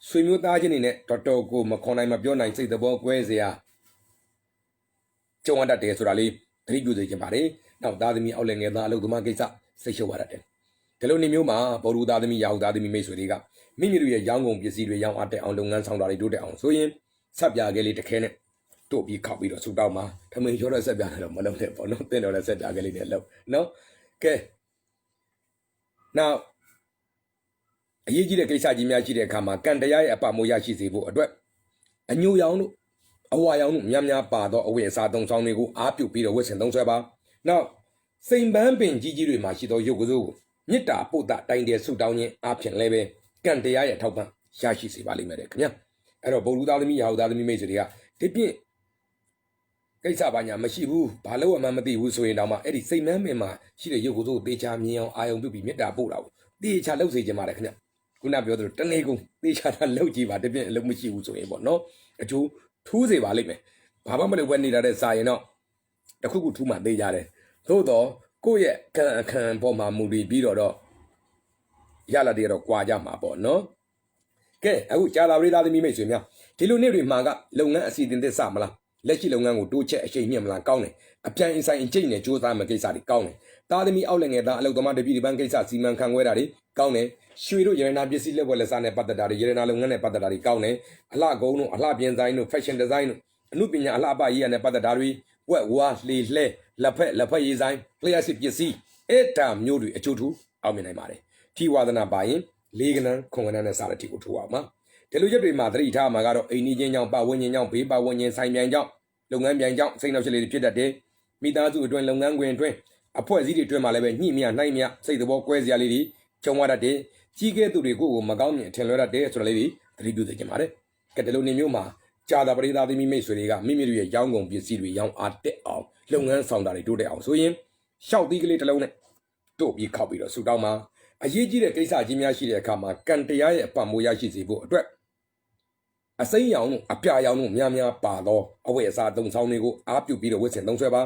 ဆွေမျိုးသားချင်းတွေနဲ့တော်တော်ကိုမခွန်နိုင်မပြောနိုင်စိတ်သဘောကွဲစရာကြုံရတတ်တယ်ဆိုတာလေးသတိပြုသိချင်ပါတယ်နောက်သားသမီးအောက်လည်းငယ်သားအလုပ်သမားကိစ္စစိတ်ရှုပ်ရတတ်တယ်ဒီလိုနေမျိုးမှာဗောဓုသားသမီးရာဟုသားသမီးမိတ်ဆွေတွေကမိမိတို့ရဲ့ရောင်းကုန်ပစ္စည်းတွေရောင်းအားတက်အောင်လုပ်ငန်းဆောင်တာတွေတိုးတက်အောင်ဆိုရင်ဆက်ပြားကလေးတစ်ခဲနဲ့တို့ပြီးခောက်ပြီးတော့ဆူတောင်းမှာထမင်းရောတဲ့ဆက်ပြားနဲ့တော့မလုပ်နဲ့ပေါ့နော်တင်းတော်တဲ့ဆက်ပြားကလေးနဲ့လုပ်နော်ကဲနောက်အရေးကြီးတဲ့ကိစ္စကြီးများရှိတဲ့အခါမှာကံတရားရဲ့အပမိုးရရှိစေဖို့အတွက်အညိုရောင်တို့အဝါရောင်တို့များများပါသောအဝတ်အစားသုံးဆောင်တွေကိုအားပြုပြီးတော့ဝတ်ဆင်သုံးဆွဲပါနောက်စိန်ပန်းပင်ကြီးကြီးတွေမှာရှိသောရုပ်ကစိုးကိုမေတ္တာပို့တာတိုင်တဲ့ဆုတောင်းခြင်းအားဖြင့်လည်းပဲကံတရားရဲ့ထောက်ပံ့ရရှိစေပါလိမ့်မယ်ခင်ဗျအဲ့တော့ဗုဒ္ဓသားသမီးရာဟုသားသမီးမိတ်ဆွေတွေကဒီပြည့်ကိစ္စဘာညာမရှိဘူးဘာလို့အမှမသိဘူးဆိုရင်တော့မှအဲ့ဒီစိတ်မန်းပင်မှာရှိတဲ့ရုပ်ကစိုးကိုတေချာမြင်အောင်အာယုံပြုပြီးမေတ္တာပို့တာကိုတေချာလှုပ်စေခြင်းပါတယ်ခင်ဗျခုနပြောသလိုတနေ့ကုန်တေချာတာလှုပ်ကြည့်ပါတပြည့်အလုံးမရှိဘူးဆိုရင်ပေါ့နော်အကျိုးထူးစေပါလိမ့်မယ်ဘာမှမလုပ်ဘဲနေတာတဲ့စာရင်တော့တခုခုထူးမှသိကြတယ်သို့တော့ကိုယ့်ရဲ့ကံအခမ်းပေါ်မှာမူတည်ပြီးတော့ရလာတဲ့တော့ကြွာကြမှာပေါ့နော်ကဲအခုကြာလာပရိသတ်သမီးမိတ်ဆွေများဒီလိုနေ့တွေမှာကလုပ်ငန်းအစီအစဉ်သစ်စမလား လက်ရှိလုပ်ငန်းကိုတိုးချက်အရှိန်မြင့်မလားကောင်းတယ်အပြန်အဆိုင်အကျိတ်နဲ့စူးစမ်းမဲ့ကိစ္စတွေကောင်းတယ်သားသမီးအောက်လည်းငယ်သားအလုပ်သမားတပြည်ပန်းကိစ္စစီမံခန့်ခွဲတာတွေကောင်းတယ်ရွှေတို့ရတနာပစ္စည်းလက်ဝယ်လက်စားနဲ့ပတ်သက်တာတွေရတနာလုပ်ငန်းနဲ့ပတ်သက်တာတွေကောင်းတယ်အလှကုန်းတို့အလှပြင်ဆိုင်တို့ fashion design တို့အမှုပညာအလှပရေးရနဲ့ပတ်သက်တာတွေဝက်ဝါလှေလှဲလက်ဖက်ရေးဆိုင်လျှက်စစ်ပစ္စည်းအဲ့ဒါမျိုးတွေအချို့ထူအောင်မြင်နိုင်ပါတယ်ထီဝါဒနာပါရင်လေးကနန်းခွန်ကနန်းနဲ့စားတဲ့ထီကိုထိုးအောင်ပါဒီလိုချက်တွေမှာသတိထားမှာကတော့အိမ်နီးချင်းကြောင့်ပတ်ဝန်းကျင်ကြောင့်ဘေးပတ်ဝန်းကျင်ဆိုင်မြိုင်ကြောင့်လုပ်ငန်းမြိုင်ကြောင့်စိတ်နှောက်ယှက်လေးတွေဖြစ်တတ်တယ်မိသားစုအတွင်းလုပ်ငန်းခွင်အတွင်းအဖွဲ့အစည်းတွေအတွင်းမှာလည်းပဲညှိမြနှိုင်းမြစိတ်သဘောကွဲစရာလေးတွေကြုံရတတ်တယ်ကြီးကဲသူတွေကိုမကောင်းမြင်ထင်လွဲတတ်တယ်ဆိုတာလေးတွေသတိပြုသိကြပါတယ်ကဲဒီလိုနေမျိုးမှာကြာတာပရိသတ်သမီးမိတ်ဆွေတွေကမိမိတို့ရဲ့ရောင်းကုန်ပစ္စည်းတွေရောင်းအားတက်အောင်လုပ်ငန်းဆောင်တာတွေတိုးတက်အောင်ဆိုရင်ရှောက်သီးကလေးတစ်လုံးနဲ့တို့ပြီးခောက်ပြီးတော့ဆူတောင်းမှာအရေးကြီးတဲ့ကိစ္စကြီးများရှိတဲ့အခါမှာကံတရားရဲ့အပံ့မိုးရရှိစေဖို့အတွက်အစိမ်းရောင်တို့အပြာရောင်တို့များများပါသောအဝတ်အစားသုံးဆောင်တွေကိုအားပြုပြီးတော့ဝတ်ဆင်သုံးဆွဲပါ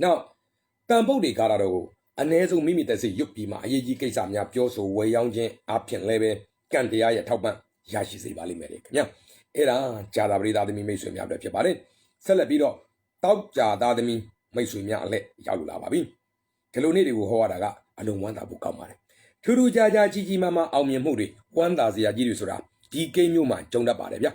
နောက်တန်ပုတ်တွေကားတာတော့အ ਨੇ ဆုံးမိမိသက်စိတ်ရုပ်ပြီးမှအရေးကြီးကိစ္စများပြောဆိုဝယ်ရောင်းခြင်းအပြင်လည်းပဲကံတရားရဲ့ထောက်ပံ့ရရှိစေပါလိမ့်မယ်လေခင်ဗျာအဲ့ဒါကြာတာပရိသတ်သမီးမိတ်ဆွေများအတွက်ဖြစ်ပါတယ်ဆက်လက်ပြီးတော့တောက်ကြာသားသမီးမိတ်ဆွေများအလက်ရောက်လာပါပြီဒီလိုနေ့တွေကိုဟောရတာကအလုံးဝမ်းသာဖို့ကောင်းပါတယ်ထူးထူးခြားခြားကြီးကြီးမားမားအောင်မြင်မှုတွေဝမ်းသာစရာကြီးတွေဆိုတာဒီကိန်းမျိုးမှာကြုံတတ်ပါတယ်ဗျ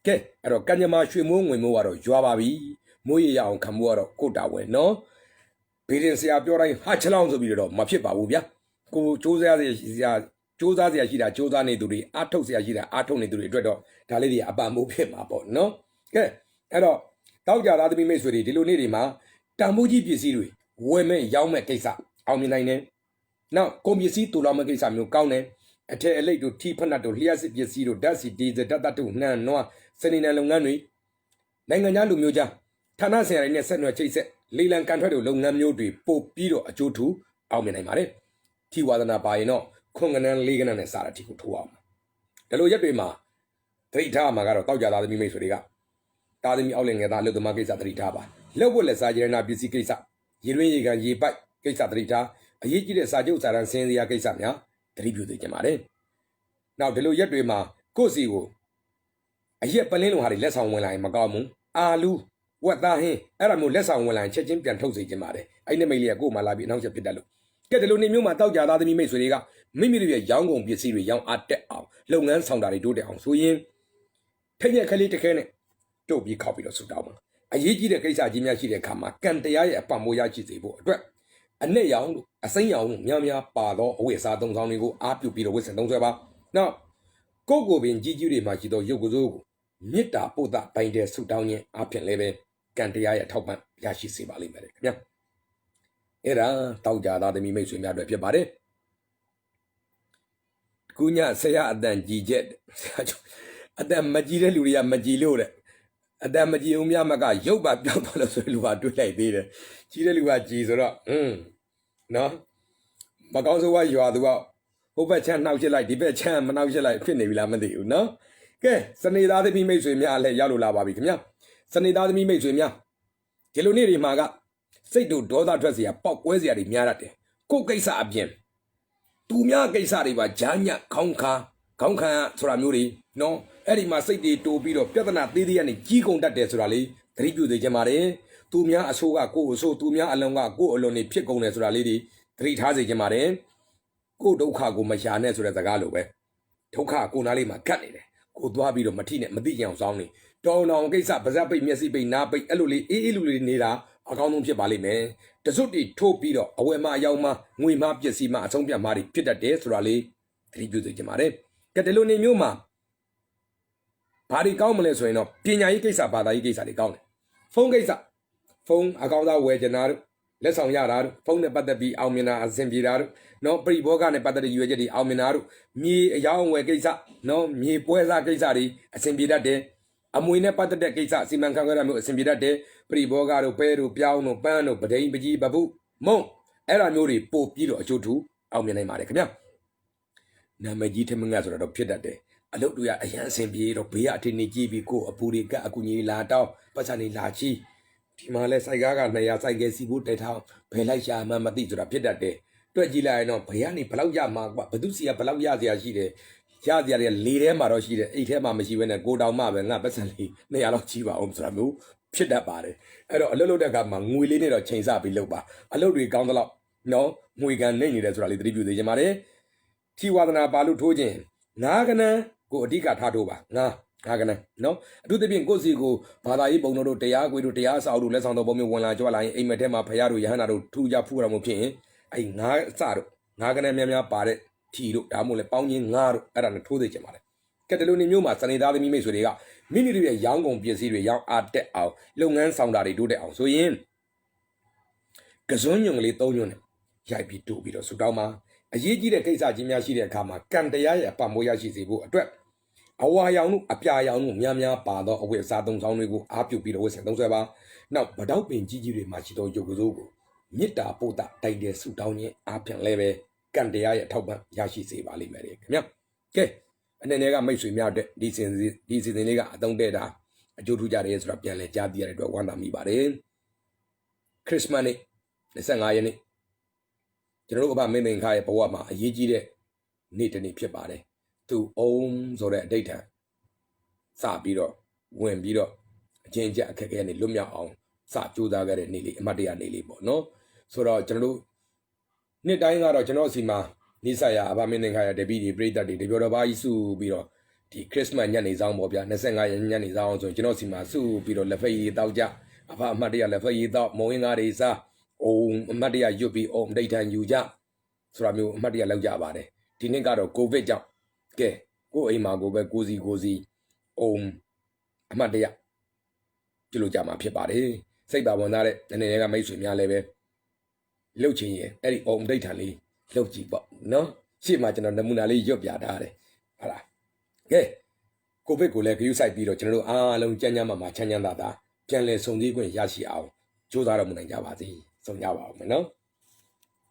ကဲအဲ့တော့ကံကြမ္မာရွှေမိုးငွေမိုးကတော့ရွာပါပြီမိုးရရအောင်ခံမှုကတော့ကိုတာဝဲနော်ဘေးရင်ဆရာပြောတိုင်းဟာချလောင်းဆိုပြီးတော့မဖြစ်ပါဘူးဗျာကိုစူးစမ်းစရာရှိတာစူးစမ်းနေသူတွေအားထုတ်စရာရှိတာအားထုတ်နေသူတွေအတွက်တော့ဒါလေးတွေအပံမိုးဖြစ်မှာပေါ့နော်ကဲအဲ့တော့တောက်ကြသားသမီးမိတ်ဆွေတွေဒီလိုနေ့တွေမှာတန်ဖိုးကြီးပစ္စည်းတွေဝယ်မဲ့ရောင်းမဲ့ကိစ္စအောင်မြင်နိုင်တယ်နောက်ကုန်ပစ္စည်းတူလောင်မဲ့ကိစ္စမျိုးကောင်းတယ်အထက်အလိတ်တို့ထီဖက်နတ်တို့လျှက်စစ်ပစ္စည်းတို့ဓာတ်စီဒီဇယ်ဓာတ်တို့နှံနွားစနေနယ်လုပ်ငန်းတွေနိုင်ငံခြားလူမျိုးကြားဌာနဆိုင်ရာတွေနဲ့ဆက်နွယ်ချိတ်ဆက်လေလံကန်ထွက်တို့လုပ်ငန်းမျိုးတွေပို့ပြီးတော့အကျိုးထူအောင်မြင်နိုင်ပါတယ်ထီဝါဒနာပါရင်တော့ခွန်ကနန်းလေးကနန်းနဲ့စားတဲ့ထီကိုထိုးအောင်ဒီလိုရက်တွေမှာသတိထားမှာကတော့တောက်ကြသားသမီးမိတ်ဆွေတွေကသားသမီးအောက်လင်ငယ်သားအလုပ်သမားကိစ္စသတိထားပါလက်ဝတ်လက်စားရတနာပစ္စည်းကိစ္စရေတွင်းရေကန်ရေပိုက်ကိစ္စသတိထားအရေးကြီးတဲ့စာချုပ်စာတမ်းစင်စရာကိစ္စများသတိပြုသိကြပါတယ်နောက်ဒီလိုရက်တွေမှာကိုယ့်စီကိုအရက်ပလင်းလိုဟာတွေလက်ဆောင်ဝင်လာရင်မကောင်းဘူးအာလူဝက်သားဟင်းအဲ့ဒါမျိုးလက်ဆောင်ဝင်လာရင်ချက်ချင်းပြန်ထုတ်စေခြင်းပါတယ်အဲ့ဒီမိတ်လေးကကို့မှာလာပြီးအနောက်ချက်ဖြစ်တတ်လို့ကဲဒီလိုနေမျိုးမှာတောက်ကြသားသမီးမိတ်ဆွေတွေကမိမိတို့ရဲ့ရောင်းကုန်ပစ္စည်းတွေရောင်းအားတက်အောင်လုပ်ငန်းဆောင်တာတွေတိုးတက်အောင်ဆိုရင်ထိတ်ရခလေးတစ်ခဲနဲ့တို့ပြီးခောက်ပြီးတော့ဆူတောင်းပါအရေးကြီးတဲ့ကိစ္စကြီးများရှိတဲ့အခါမှာကံတရားရဲ့အပံ့မိုးရရှိစေဖို့အတွက်အနဲ့ရောင်တို့အစိမ်းရောင်တို့များများပါသောအဝတ်အစားသုံးဆောင်တွေကိုအားပြုပြီးတော့ဝတ်ဆင်သုံးဆွဲပါနောက်ကိုပင်ကြီးကြီးတွေမှာရှိသောရုပ်ကစိုးကိုမေတ္တာပို့တာပိုင်တဲ့ဆူတောင်းခြင်းအပြင်လည်းပဲကံတရားရဲ့ထောက်ပံ့ရရှိစေပါလိမ့်မယ်ခင်ဗျာအဲ့ဒါတောက်ကြသားသမီးမိတ်ဆွေများအတွက်ဖြစ်ပါတယ်ကုညဆရာအတန်ကြီးချက်အတန်မကြီးတဲ့လူတွေကမကြီးလို့တဲ့အတန်မကြီးအောင်များမကရုပ်ပါပြောင်းသွားလို့ဆိုလူကတွေးလိုက်သေးတယ်ကြီးတဲ့လူကကြီးဆိုတော့နော်မကောင်းဆိုးကရွာသူကဟိုဘက်ချမ်းနှောက်ချစ်လိုက်ဒီဘက်ချမ်းမနှောက်ချစ်လိုက်ဖြစ်နေပြီလားမသိဘူးနော်ကဲစနေသားသမီးမိတ်ဆွေများလည်းရောက်လို့လာပါပြီခင်ဗျာစနေသားသမီးမိတ်ဆွေများဒီလိုနေ့တွေမှာကစိတ်တို့ဒေါသထွက်เสียပေါက်ကွဲเสียတွေများတတ်တယ်ကိုယ်ကိစ္စအပြင်သူများကိစ္စတွေပါဂျာညခေါင်းခါဆိုတာမျိုးတွေနော်အဲ့ဒီမှာစိတ်တွေတိုးပြီးတော့ပြဿနာသေးသေးကနေကြီးကုန်တတ်တယ်ဆိုတာလေးသတိပြုသိကြပါတယ်သူများအဆိုးကကိုယ်အဆိုးသူများအလုံးကကိုယ်အလုံးနေဖြစ်ကုန်တယ်ဆိုတာလေးတွေသတိထားစေကြပါတယ်ကိုယ်ဒုက္ခကိုမရှာနဲ့ဆိုတဲ့စကားလိုပဲဒုက္ခကိုနားလေးမှာကတ်နေတယ်ကိုသွားပြီးတော့မထိနဲ့မသိကြအောင်စောင်းနေတောင်းကိစ္စပါဇက်ပိတ်မျက်စိပိတ်နားပိတ်အဲ့လိုလေးအေးလူလေးနေတာအကောင်းဆုံးဖြစ်ပါလိမ့်မယ်တစွတ်တီထိုးပြီးတော့အဝယ်မအယောင်မငွေမပစ္စည်းမအဆုံးပြတ်မှာဖြစ်တတ်တယ်ဆိုတာလေးသတိပြုသိကြပါတယ်ကဲဒီလိုနေမျိုးမှာဘာတွေကောင်းမလဲဆိုရင်တော့ပညာရေးကိစ္စဘာသာရေးကိစ္စတွေကောင်းတယ်ဖုန်းကိစ္စဖုန်းအကောင်းသားဝယ်ချင်တာတို့လက်ဆောင်ရတာတို့ဖုန်းနဲ့ပတ်သက်ပြီးအောင်မြင်တာအဆင်ပြေတာတို့နော်ပရိဘောဂနဲ့ပတ်သက်တဲ့ရွေချက်တွေအောင်မြင်တာတို့မြေအယောင်ဝယ်ကိစ္စနော်မြေပွဲစားကိစ္စတွေအဆင်ပြေတတ်တယ်အမွေနဲ့ပတ်သက်တဲ့ကိစ္စစီမံခန့်ခွဲတာမျိုးအဆင်ပြေတတ်တယ်ပရိဘောဂတို့ပဲတို့ပြောင်းတို့ပန်းတို့ပဒိန်ပကြီးပပုမုံအဲ့ဒါမျိုးတွေပို့ပြီးတော့အကျိုးထူအောင်မြင်နိုင်ပါတယ်ခင်ဗျနာမည်ကြီးထမငတ်ဆိုတော့ဖြစ်တတ်တယ်အလုပ်တွေကအရန်အဆင်ပြေတော့ဘေးကအထင်ကြီးကြည့်ပြီးကိုအပူတွေကအကူကြီးလာတောင်းပတ်စံနေလာချီဒီမှာလဲစိုက်က200စိုက်ကစီဖို့တက်ထောင်းဘယ်လိုက်ရှာမှမသိဆိုတာဖြစ်တတ်တယ်တွက်ကြည့်လိုက်ရင်တော့ဘယ်ကနေဘလောက်ရမှာကွာဘသူစီကဘလောက်ရစရာရှိတယ်ရစရာတွေလေထဲမှာတော့ရှိတယ်အိတ်ထဲမှာမရှိဘဲနဲ့ကိုတောင်မှပဲငါပတ်စံလေး200လောက်ကြီးပါအောင်ဆိုတာမျိုး ဖြစ်တတ်ပါတယ်အဲ့တော့အလုပ်လုပ်တဲ့အခါမှာငွေလေးနဲ့တော့ချိန်ဆပြီးလုပ်ပါအလုပ်တွေကောင်းသလောက်နော်ငွေကန်နေနေတယ်ဆိုတာလေးသတိပြုသေးချင်ပါတယ်ထီဝါဒနာပါလို့ထိုးခြင်းငါးကနန်းကိုအဓိကထားထိုးပါငါးကနန်းနော်အထူးသဖြင့်ကိုယ့်စီကိုဘာသာရေးပုံတော်တို့တရားခွေတို့တရားစာအုပ်တို့လက်ဆောင်တော်ပုံမျိုးဝင်လာကြွလာရင်အိမ်မက်ထဲမှာဖရာတို့ယဟန္တာတို့ထူကြဖူးရမှုဖြစ်ရင်အဲ့ငါးစတို့ငါးကနန်းများများပါတဲ့ထီတို့ဒါမှမဟုတ်လေပေါင်းချင်းငါးတို့အဲ့ဒါနဲ့ထိုးသေးချင်ပါတယ်ကဲတလူနေမျိုးမှာစနေသားသမီးမိတ်ဆွေတွေကမိမိတို့ရဲ့ရောင်းကုန်ပစ္စည်းတွေရောင်းအားတက်အောင်လုပ်ငန်းဆောင်တာတွေတိုးတက်အောင်ဆိုရင်ကစွန်းညုံကလေး၃ညွန်းနဲ့ရိုက်ပြီးတိုးပြီးတော့ဆူတောင်းမှာအရေးကြီးတဲ့ကိစ္စကြီးများရှိတဲ့အခါမှာကံတရားရဲ့အပံ့ပိုးရရှိစေဖို့အတွက်အဝါရောင်တို့အပြာရောင်တို့များများပါသောအဝတ်အစားသုံးဆောင်တွေကိုအားပြုပြီးတော့ဝတ်ဆင်သုံးဆွဲပါနောက်ဗတောက်ပင်ကြီးကြီးတွေမှာရှိသောယုတ်ကစိုးကိုမေတ္တာပို့တာတိုက်တဲ့ဆူတောင်းခြင်းအားဖြင့်လည်းပဲကံတရားရဲ့ထောက်ပံ့ရရှိစေပါလိမ့်မယ်ခင်ဗျာကဲအနေနဲ့ကမိတ်ဆွေများအတွက်ဒီစီစဉ်လေးကအသုံးတဲ့တာအကျိုးထူးကြတယ်ဆိုတာပြန်လဲကြားသိရတဲ့အတွက်ဝမ်းသာမိပါတယ်ခရစ်စမတ်နေ့25ရက်နေ့ကျွန်တော်တို့အဘမင်းမင်းခါရဲ့ဘဝမှာအရေးကြီးတဲ့နေ့တစ်နေ့ဖြစ်ပါတယ်သူအုံဆိုတဲ့အဋ္ဌံစပြီးတော့ဝင်ပြီးတော့အချင်းကြအခက်အခဲနဲ့လွတ်မြောက်အောင်စကြိုးစားခဲ့တဲ့နေ့လေးအမတ်တရနေ့လေးပေါ့နော်ဆိုတော့ကျွန်တော်တို့နှစ်တိုင်းကတော့ကျွန်တော်အစီမှာနိစ္စရာအဘမင်းမင်းခါရဲ့တပည့်တွေပြိတ္တတွေတပြောတော်ဘာကြီးစုပြီးတော့ဒီခရစ်စမတ်ညနေဆောင်ပေါ့ဗျာ25ရက်ညနေဆောင်ဆိုရင်ကျွန်တော်စီမှာစုပြီးတော့လက်ဖက်ရည်တောက်ကြအဘအမတ်တရလက်ဖက်ရည်တောက်မုံရင်းကားတွေစားအုံအမတ်တရရွတ်ပြီးအုံဒိဋ္ဌံယူကြဆိုတာမျိုးအမတ်တရလောက်ကြပါတယ်ဒီနှစ်ကတော့ကိုဗစ်ကြောင့်ကဲကိုအိမ်မှာကိုပဲကိုစီအုံအမတ်တရပြုလုပ်ကြမှာဖြစ်ပါတယ်စိတ်ပါဝင်သားတဲ့အနေနဲ့ကမိတ်ဆွေများလည်းပဲလှုပ်ချင်ရင်အဲ့ဒီအုံဒိဋ္ဌံလေးလှုပ်ကြည့်ပေါ့နော်ရှေ့မှာကျွန်တော်နမူနာလေးရွတ်ပြထားတယ်ဟုတ်လားကဲကိုဗစ်ကိုလည်းဂရုစိုက်ပြီးတော့ကျွန်တော်တို့အားလုံးကြမ်းကြမ်းမှချမ်းသာသာပြန်လည်ဆုံစည်းခွင့်ရရှိအောင်ကြိုးစားတော်မူနိုင်ကြပါစေဆုံးကြပါအောင်မယ်နော်